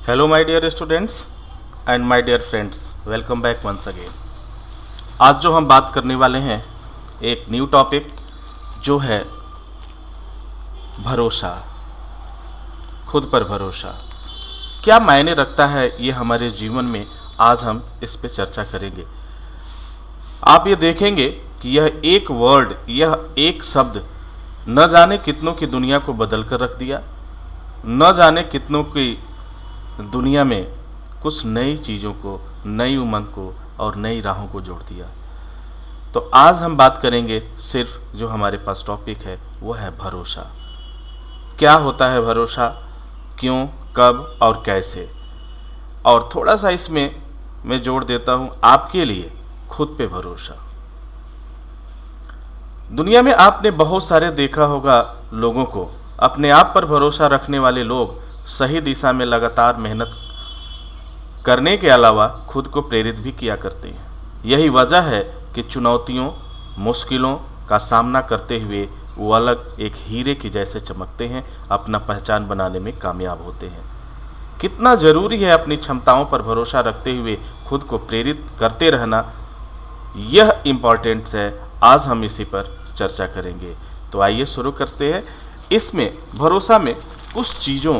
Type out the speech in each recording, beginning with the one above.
Hello my dear students and my dear friends, welcome back once again. आज जो हम बात करने वाले हैं एक न्यू टॉपिक जो है भरोसा, खुद पर भरोसा क्या मायने रखता है ये हमारे जीवन में। आज हम इस पे चर्चा करेंगे। आप ये देखेंगे कि यह एक वर्ड, यह एक शब्द न जाने कितनों की दुनिया को बदल कर रख दिया, न जाने कितनों की दुनिया में कुछ नई चीज़ों को, नई उमंग को और नई राहों को जोड़ दिया। तो आज हम बात करेंगे, सिर्फ जो हमारे पास टॉपिक है वो है भरोसा। क्या होता है भरोसा, क्यों, कब और कैसे, और थोड़ा सा इसमें मैं जोड़ देता हूं आपके लिए खुद पे भरोसा। दुनिया में आपने बहुत सारे देखा होगा लोगों को, अपने आप पर भरोसा रखने वाले लोग सही दिशा में लगातार मेहनत करने के अलावा खुद को प्रेरित भी किया करते हैं। यही वजह है कि चुनौतियों, मुश्किलों का सामना करते हुए वो अलग एक हीरे की जैसे चमकते हैं, अपना पहचान बनाने में कामयाब होते हैं। कितना जरूरी है अपनी क्षमताओं पर भरोसा रखते हुए खुद को प्रेरित करते रहना, यह इम्पॉर्टेंट है। आज हम इसी पर चर्चा करेंगे। तो आइए शुरू करते हैं। इसमें भरोसा में कुछ चीज़ों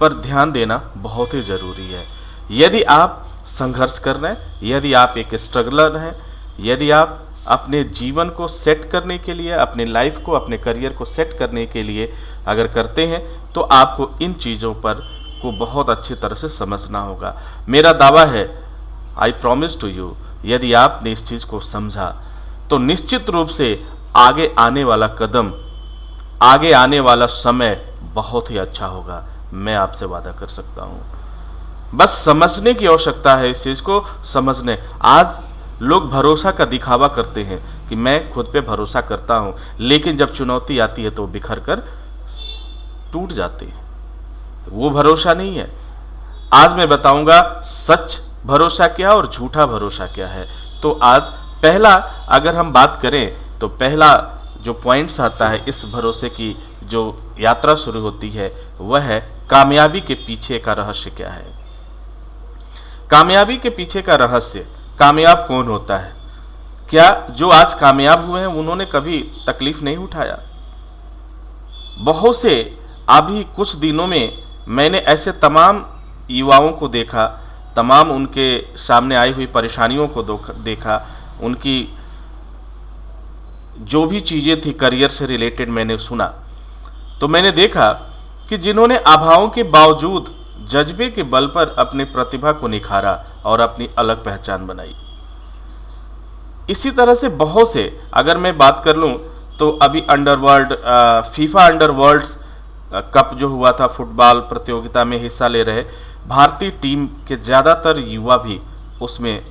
पर ध्यान देना बहुत ही ज़रूरी है। यदि आप संघर्ष कर रहे हैं, यदि आप एक स्ट्रगलर हैं, यदि आप अपने जीवन को सेट करने के लिए, अपने लाइफ को, अपने करियर को सेट करने के लिए अगर करते हैं तो आपको इन चीज़ों पर को बहुत अच्छी तरह से समझना होगा। मेरा दावा है, आई प्रॉमिस टू यू, यदि आपने इस चीज़ को समझा तो निश्चित रूप से आगे आने वाला कदम, आगे आने वाला समय बहुत ही अच्छा होगा। मैं आपसे वादा कर सकता हूं। बस समझने की आवश्यकता है, इस चीज को समझने। आज लोग भरोसा का दिखावा करते हैं कि मैं खुद पे भरोसा करता हूं, लेकिन जब चुनौती आती है तो बिखर कर टूट जाते हैं। वो भरोसा नहीं है। आज मैं बताऊंगा सच भरोसा क्या और झूठा भरोसा क्या है। तो आज पहला अगर हम बात करें तो पहला जो पॉइंट्स आता है इस भरोसे की जो यात्रा शुरू होती है वह है कामयाबी के पीछे का रहस्य क्या है। कामयाबी के पीछे का रहस्य, कामयाब कौन होता है? क्या जो आज कामयाब हुए हैं उन्होंने कभी तकलीफ नहीं उठाया? बहुत से अभी कुछ दिनों में मैंने ऐसे तमाम युवाओं को देखा, तमाम उनके सामने आई हुई परेशानियों को देखा, उनकी जो भी चीज़ें थी करियर से रिलेटेड मैंने सुना, तो मैंने देखा कि जिन्होंने अभावों के बावजूद जज्बे के बल पर अपनी प्रतिभा को निखारा और अपनी अलग पहचान बनाई। इसी तरह से बहुत से, अगर मैं बात कर लूं तो अभी अंडरवर्ल्ड फीफा अंडरवर्ल्ड कप जो हुआ था, फुटबॉल प्रतियोगिता में हिस्सा ले रहे भारतीय टीम के ज़्यादातर युवा भी उसमें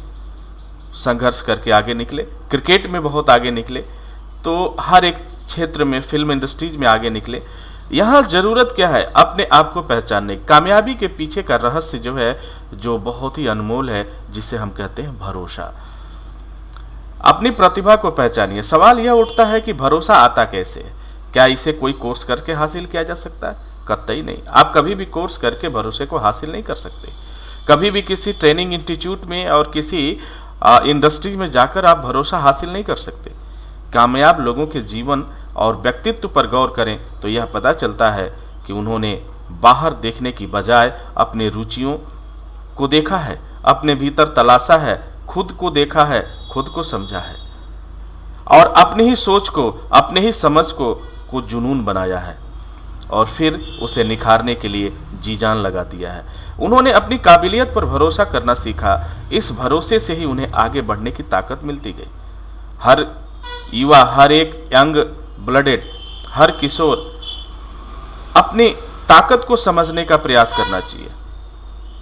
संघर्ष करके आगे निकले। क्रिकेट में बहुत आगे निकले, तो हर एक क्षेत्र में, फिल्म इंडस्ट्रीज में आगे निकले। यहाँ ज़रूरत क्या है? अपने आप को पहचानने। कामयाबी के पीछे का रहस्य जो है, जो बहुत ही अनमोल है, जिसे हम कहते हैं भरोसा। अपनी प्रतिभा को पहचानिए। सवाल यह उठता है कि भरोसा आता कैसे? क्या इसे कोई कोर्स करके हासिल किया जा सकता है? कतई नहीं। आप कभी भी कोर्स करके भरोसे को हासिल नहीं कर सकते। कभी भी किसी ट्रेनिंग इंस्टीट्यूट में और किसी इंडस्ट्री में जाकर आप भरोसा हासिल नहीं कर सकते। कामयाब लोगों के जीवन और व्यक्तित्व पर गौर करें तो यह पता चलता है कि उन्होंने बाहर देखने की बजाय अपने रुचियों को देखा है, अपने भीतर तलाशा है, खुद को देखा है, खुद को समझा है और अपनी ही सोच को, अपने ही समझ को जुनून बनाया है और फिर उसे निखारने के लिए जी जान लगा दिया है। उन्होंने अपनी काबिलियत पर भरोसा करना सीखा। इस भरोसे से ही उन्हें आगे बढ़ने की ताकत मिलती गई। हर युवा, हर एक यंग ब्लडेड, हर किशोर अपनी ताकत को समझने का प्रयास करना चाहिए।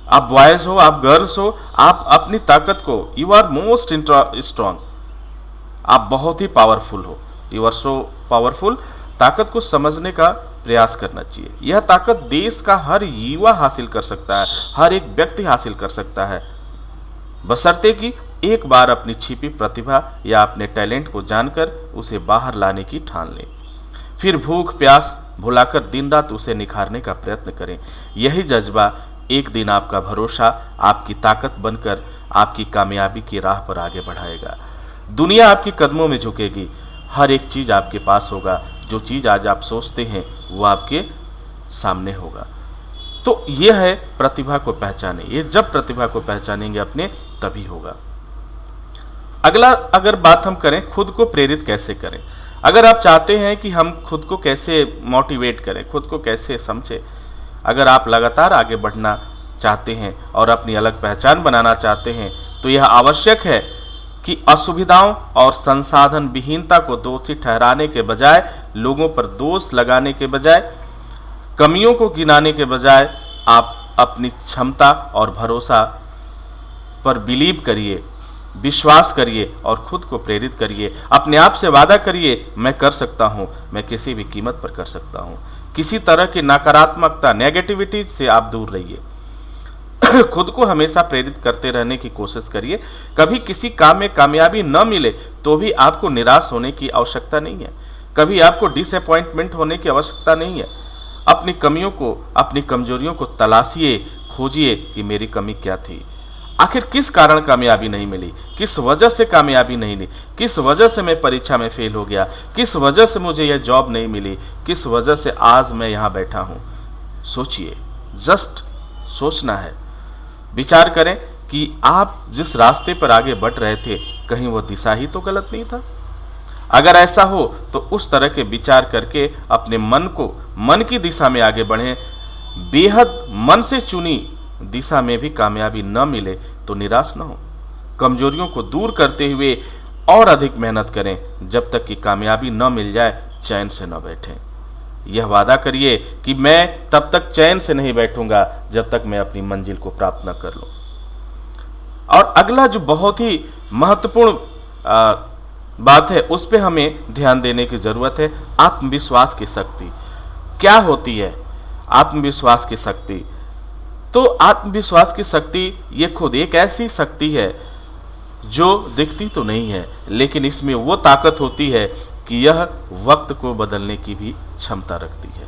आप बॉयज हो, आप गर्ल्स हो, आप अपनी ताकत को, यू आर मोस्ट स्ट्रांग, आप बहुत ही पावरफुल हो, यू आर सो पावरफुल। ताकत को समझने का प्रयास करना चाहिए। यह ताकत देश का हर युवा हासिल कर सकता है, हर एक व्यक्ति हासिल कर सकता है, बशर्ते कि एक बार अपनी छिपी प्रतिभा या अपने टैलेंट को जानकर उसे बाहर लाने की ठान लें। फिर भूख प्यास भुलाकर दिन रात उसे निखारने का प्रयत्न करें। यही जज्बा एक दिन आपका भरोसा आपकी ताकत बनकर आपकी कामयाबी की राह पर आगे बढ़ाएगा। दुनिया आपके कदमों में झुकेगी, हर एक चीज आपके पास होगा, जो चीज आज आप सोचते हैं वो आपके सामने होगा। तो यह है प्रतिभा को पहचाने। ये जब प्रतिभा को पहचानेंगे अपने, तभी होगा। अगला अगर बात हम करें, खुद को प्रेरित कैसे करें। अगर आप चाहते हैं कि हम खुद को कैसे मोटिवेट करें, खुद को कैसे समझें, अगर आप लगातार आगे बढ़ना चाहते हैं और अपनी अलग पहचान बनाना चाहते हैं, तो यह आवश्यक है कि असुविधाओं और संसाधन विहीनता को दोषी ठहराने के बजाय, लोगों पर दोष लगाने के बजाय, कमियों को गिनाने के बजाय, आप अपनी क्षमता और भरोसा पर बिलीव करिए, विश्वास करिए और खुद को प्रेरित करिए। अपने आप से वादा करिए, मैं कर सकता हूं, मैं किसी भी कीमत पर कर सकता हूं। किसी तरह की नकारात्मकता, नेगेटिविटी से आप दूर रहिए। खुद को हमेशा प्रेरित करते रहने की कोशिश करिए। कभी किसी काम में कामयाबी न मिले तो भी आपको निराश होने की आवश्यकता नहीं है, कभी आपको डिसअपॉइंटमेंट होने की आवश्यकता नहीं है। अपनी कमियों को, अपनी कमजोरियों को तलाशिए, खोजिए कि मेरी कमी क्या थी, आखिर किस कारण कामयाबी नहीं मिली, किस वजह से कामयाबी नहीं मिली, किस वजह से मैं परीक्षा में फेल हो गया, किस वजह से मुझे यह जॉब नहीं मिली, किस वजह से आज मैं यहाँ बैठा हूँ। सोचिए, जस्ट सोचना है। विचार करें कि आप जिस रास्ते पर आगे बढ़ रहे थे, कहीं वो दिशा ही तो गलत नहीं था। अगर ऐसा हो तो उस तरह के विचार करके अपने मन को, मन की दिशा में आगे बढ़ें। बेहद मन से चुनी दिशा में भी कामयाबी न मिले तो निराश न हो। कमजोरियों को दूर करते हुए और अधिक मेहनत करें। जब तक कि कामयाबी न मिल जाए, चैन से न बैठें। यह वादा करिए कि मैं तब तक चैन से नहीं बैठूंगा जब तक मैं अपनी मंजिल को प्राप्त न कर लूं। और अगला जो बहुत ही महत्वपूर्ण बात है, उस पर हमें ध्यान देने की जरूरत है। आत्मविश्वास की शक्ति क्या होती है? आत्मविश्वास की शक्ति, तो आत्मविश्वास की शक्ति ये खुद एक ऐसी शक्ति है जो दिखती तो नहीं है, लेकिन इसमें वो ताकत होती है कि यह वक्त को बदलने की भी क्षमता रखती है।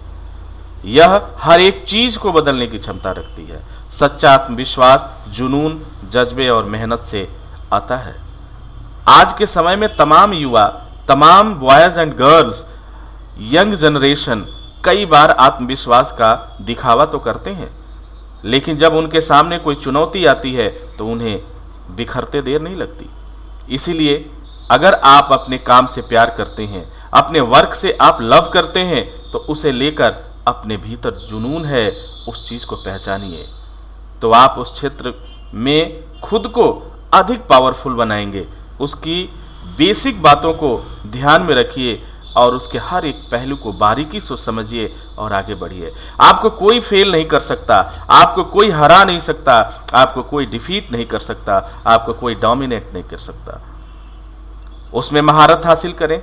यह हर एक चीज को बदलने की क्षमता रखती है। सच्चा आत्मविश्वास जुनून, जज्बे और मेहनत से आता है। आज के समय में तमाम युवा, तमाम boys and girls, young generation कई बार आत्मविश्वास का दिखावा तो करते हैं, लेकिन जब उनके सामने कोई चुनौती आती है तो उन्हें बिखरते देर नहीं लगती। इसीलिए अगर आप अपने काम से प्यार करते हैं, अपने वर्क से आप लव करते हैं, तो उसे लेकर अपने भीतर जुनून है, उस चीज को पहचानिए, तो आप उस क्षेत्र में खुद को अधिक पावरफुल बनाएंगे। उसकी बेसिक बातों को ध्यान में रखिए और उसके हर एक पहलू को बारीकी से समझिए और आगे बढ़िए। आपको कोई फेल नहीं कर सकता, आपको कोई हरा नहीं सकता, आपको कोई डिफीट नहीं कर सकता, आपको कोई डोमिनेट नहीं कर सकता। उसमें महारत हासिल करें।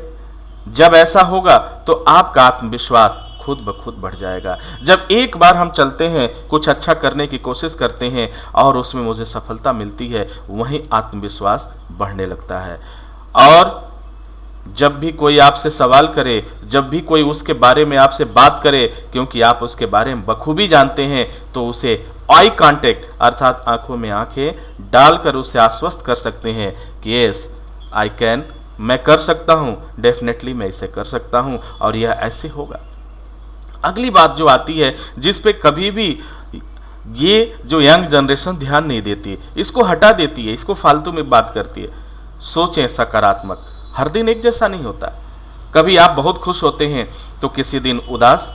जब ऐसा होगा तो आपका आत्मविश्वास खुद ब खुद बढ़ जाएगा। जब एक बार हम चलते हैं, कुछ अच्छा करने की कोशिश करते हैं और उसमें मुझे सफलता मिलती है, वहीं आत्मविश्वास बढ़ने लगता है। और जब भी कोई आपसे सवाल करे, जब भी कोई उसके बारे में आपसे बात करे, क्योंकि आप उसके बारे में बखूबी जानते हैं, तो उसे आई कांटेक्ट अर्थात आंखों में आंखें डालकर उसे आश्वस्त कर सकते हैं कि यस आई कैन, मैं कर सकता हूं, डेफिनेटली मैं इसे कर सकता हूं और यह ऐसे होगा। अगली बात जो आती है, जिस पे कभी भी ये जो यंग जनरेशन ध्यान नहीं देती, इसको हटा देती है, इसको फालतू में बात करती है। सोचें सकारात्मक। हर दिन एक जैसा नहीं होता। कभी आप बहुत खुश होते हैं तो किसी दिन उदास,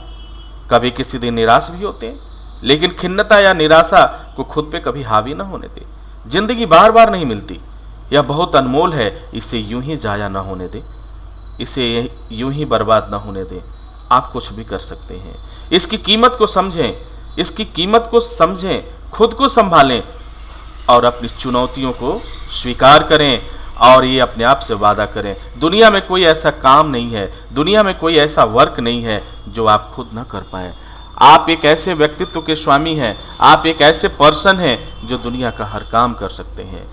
कभी किसी दिन निराश भी होते हैं, लेकिन खिन्नता या निराशा को खुद पे कभी हावी ना होने दें। जिंदगी बार बार नहीं मिलती, यह बहुत अनमोल है, इसे यूं ही जाया ना होने दें, इसे यूं ही बर्बाद ना होने दें। आप कुछ भी कर सकते हैं। इसकी कीमत को समझें, इसकी कीमत को समझें, खुद को संभालें और अपनी चुनौतियों को स्वीकार करें और ये अपने आप से वादा करें। दुनिया में कोई ऐसा काम नहीं है, दुनिया में कोई ऐसा वर्क नहीं है जो आप खुद ना कर पाए। आप एक ऐसे व्यक्तित्व के स्वामी हैं, आप एक ऐसे पर्सन हैं जो दुनिया का हर काम कर सकते हैं।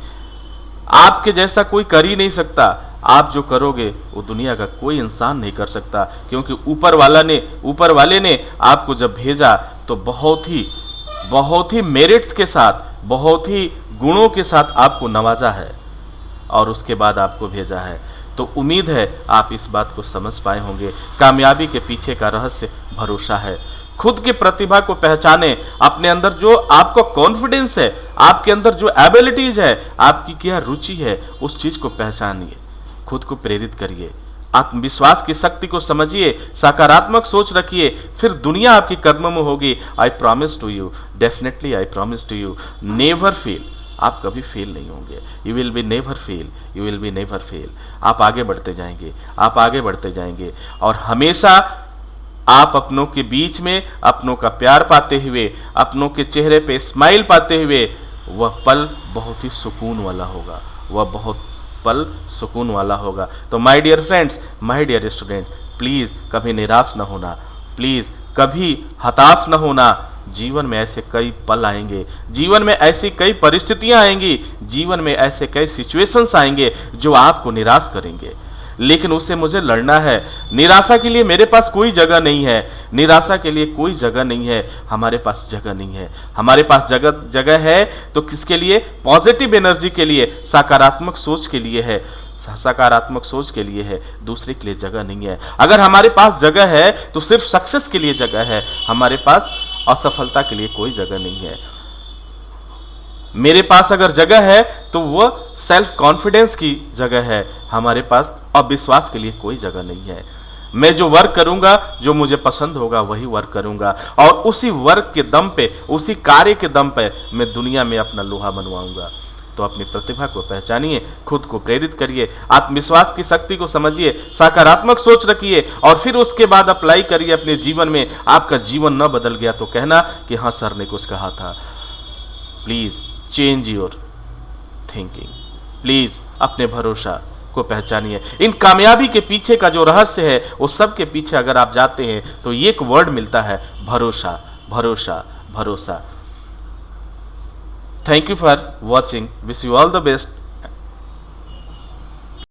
आपके जैसा कोई कर ही नहीं सकता। आप जो करोगे वो दुनिया का कोई इंसान नहीं कर सकता, क्योंकि ऊपर वाले ने आपको जब भेजा तो बहुत ही बहुत ही मेरिट्स के साथ, बहुत ही गुणों के साथ आपको नवाजा है और उसके बाद आपको भेजा है। तो उम्मीद है आप इस बात को समझ पाए होंगे। कामयाबी के पीछे का रहस्य भरोसा है। खुद की प्रतिभा को पहचाने, अपने अंदर जो आपका कॉन्फिडेंस है, आपके अंदर जो एबिलिटीज है, आपकी क्या रुचि है, उस चीज को पहचानिए, खुद को प्रेरित करिए, आत्मविश्वास की शक्ति को समझिए, सकारात्मक सोच रखिए, फिर दुनिया आपके कदमों में होगी। I promise to you, definitely I promise to you, never fail. आप कभी फेल नहीं होंगे। You will be never fail, you will be never fail. आप आगे बढ़ते जाएंगे, आप आगे बढ़ते जाएंगे और हमेशा आप अपनों के बीच में अपनों का प्यार पाते हुए, अपनों के चेहरे पे स्माइल पाते हुए, वह पल बहुत ही सुकून वाला होगा, वह बहुत पल सुकून वाला होगा। तो my dear friends, my dear student, please कभी निराश न होना, प्लीज़ कभी हताश न होना। जीवन में ऐसे कई पल आएंगे, जीवन में ऐसी कई परिस्थितियां आएंगी, जीवन में ऐसे कई सिचुएशंस आएंगे जो आपको निराश करेंगे, लेकिन उससे मुझे लड़ना है। निराशा के लिए मेरे पास कोई जगह नहीं है, निराशा के लिए कोई जगह नहीं है, हमारे पास जगह नहीं है। हमारे पास जगह है तो किसके लिए? पॉजिटिव एनर्जी के लिए, सकारात्मक सोच के लिए है, सकारात्मक सोच के लिए है, दूसरे के लिए जगह नहीं है। अगर हमारे पास जगह है तो सिर्फ सक्सेस के लिए जगह है, हमारे पास असफलता के लिए कोई जगह नहीं है। मेरे पास अगर जगह है तो वह सेल्फ कॉन्फिडेंस की जगह है, हमारे पास अविश्वास के लिए कोई जगह नहीं है। मैं जो वर्क करूंगा, जो मुझे पसंद होगा वही वर्क करूंगा और उसी वर्क के दम पे, उसी कार्य के दम पे मैं दुनिया में अपना लोहा बनवाऊंगा। तो अपनी प्रतिभा को पहचानिए, खुद को प्रेरित करिए, आत्मविश्वास की शक्ति को समझिए, सकारात्मक सोच रखिए और फिर उसके बाद अप्लाई करिए अपने जीवन में। आपका जीवन न बदल गया तो कहना कि हाँ सर ने कुछ कहा था। Please change your thinking, please अपने भरोसा को पहचानिए। इन कामयाबी के पीछे का जो रहस्य है, उस सब के पीछे अगर आप जाते हैं तो ये एक वर्ड मिलता है, भरोसा, भरोसा, भरोसा। Thank you for watching. Wish you all the best.